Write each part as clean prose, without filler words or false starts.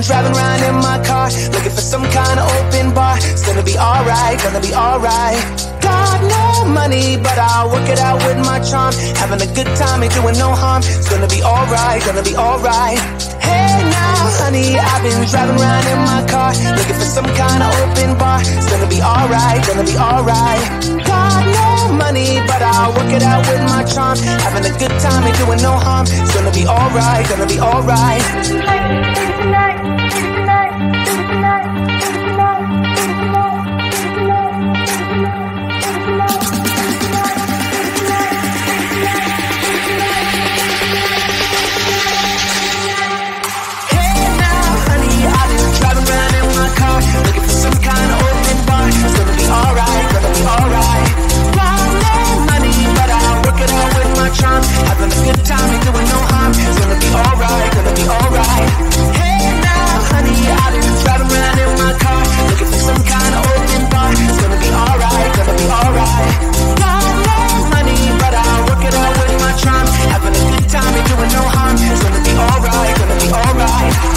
driving around in my car, looking for some kind of open bar. It's gonna be alright, gonna be alright. Got no money, but I'll work it out with my charm. Having a good time, ain't doing no harm. It's gonna be alright, gonna be alright. Hey now, honey, I've been driving around in my car, looking for some kind of open bar. It's gonna be alright, gonna be alright. Got no money, but I'll work it out with my charm. Having a good time, ain't doing no harm. It's gonna be alright, gonna be alright. Looking for some kind of open bar. It's gonna be alright, gonna be alright. Got no money, but I'll work it out with my charm. Having a good time, ain't doing no harm. It's gonna be alright, gonna be alright. Hey now, honey, I've been driving around in my car, looking for some kind of open bar. It's gonna be alright, gonna be alright. Got no money, but I'll work it out with my charm. Having a good time, ain't doing no harm. It's gonna be alright, gonna be alright.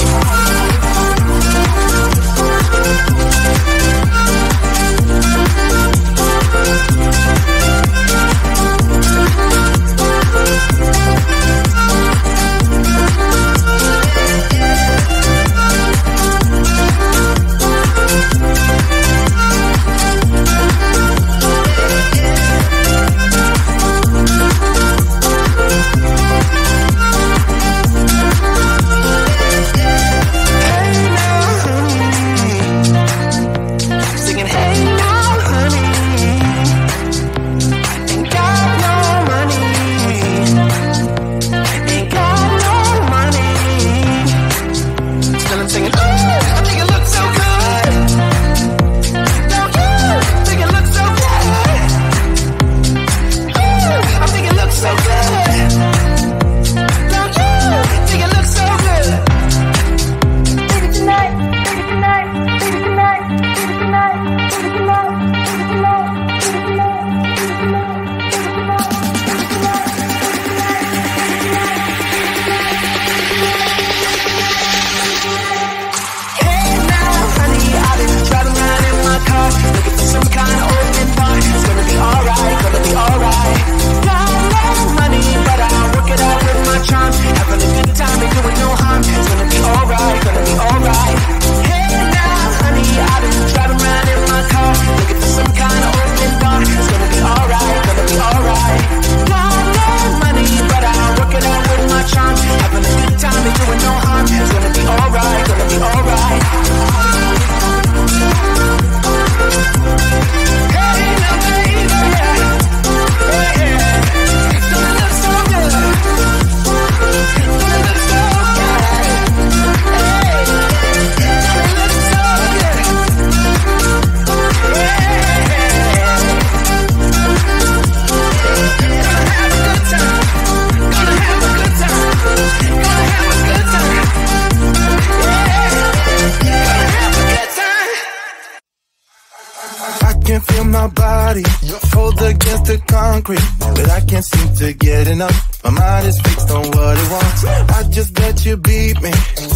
But I can't seem to get enough. My mind is fixed on what it wants. I just bet you beat me.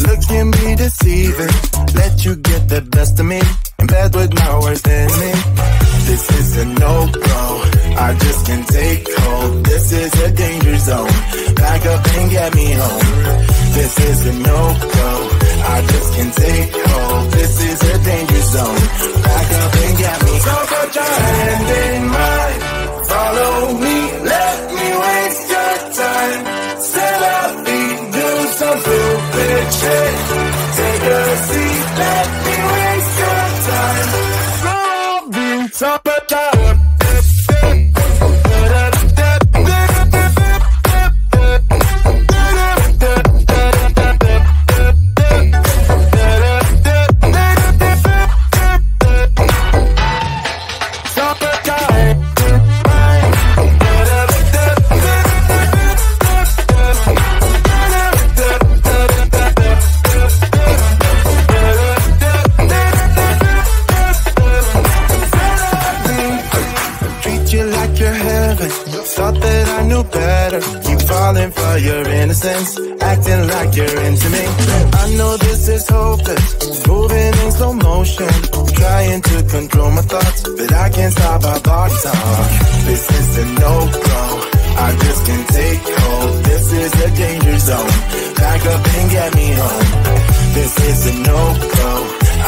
Look at me deceiving. Let you get the best of me. In bed with my worst enemy. This is a no-go. I just can't take hold. This is a danger zone. Back up and get me home. This is a no-go. I just can't take hold. This is a danger zone. Back up and get me home. So put your hand in mine. Follow me, let me waste your time. Set up, do some stupid shit. Take a seat, let me waste your time. Robin, top of time. For your innocence, acting like you're into me. I know this is hopeless. focus, moving in slow motion, trying to control my thoughts, but I can't stop our body talk. This is a no-go, I just can't take hold. This is a danger zone, back up and get me home. This is a no-go,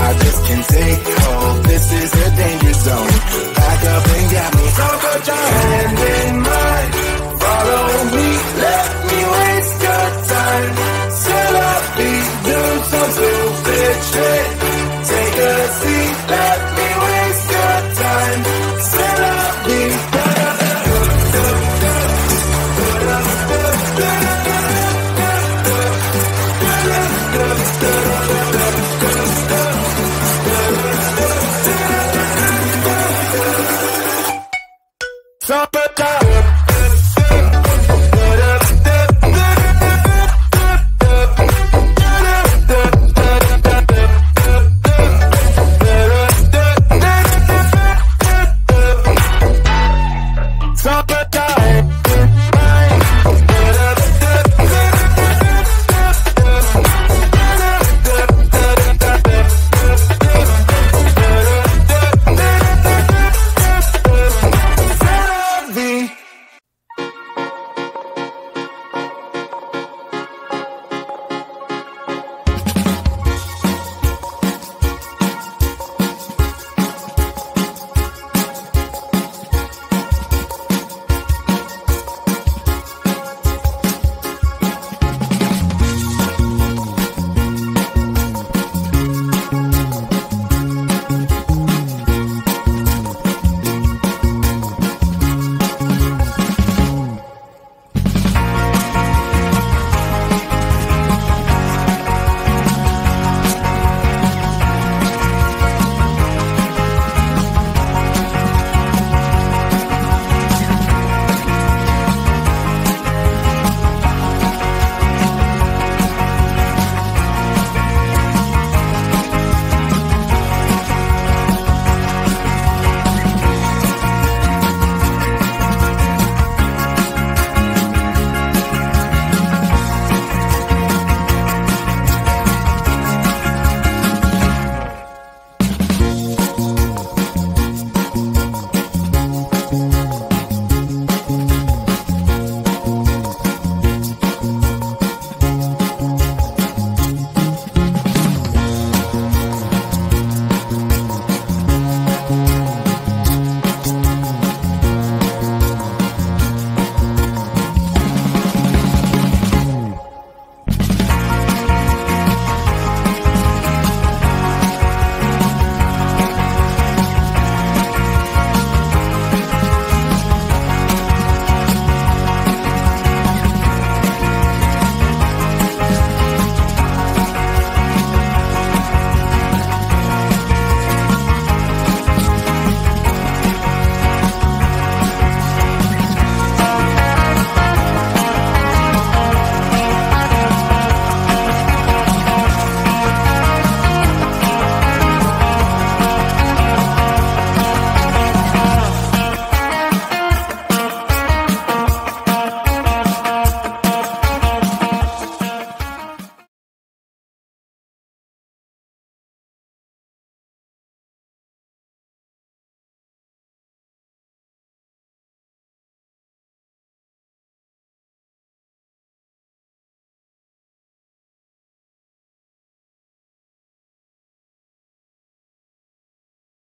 I just can't take hold. This is a danger zone, back up and get me. So put your hand in mine, follow me, let me waste your time. Still up, do some stupid shit. Take a seat, let me waste your time. Still up, Summertime.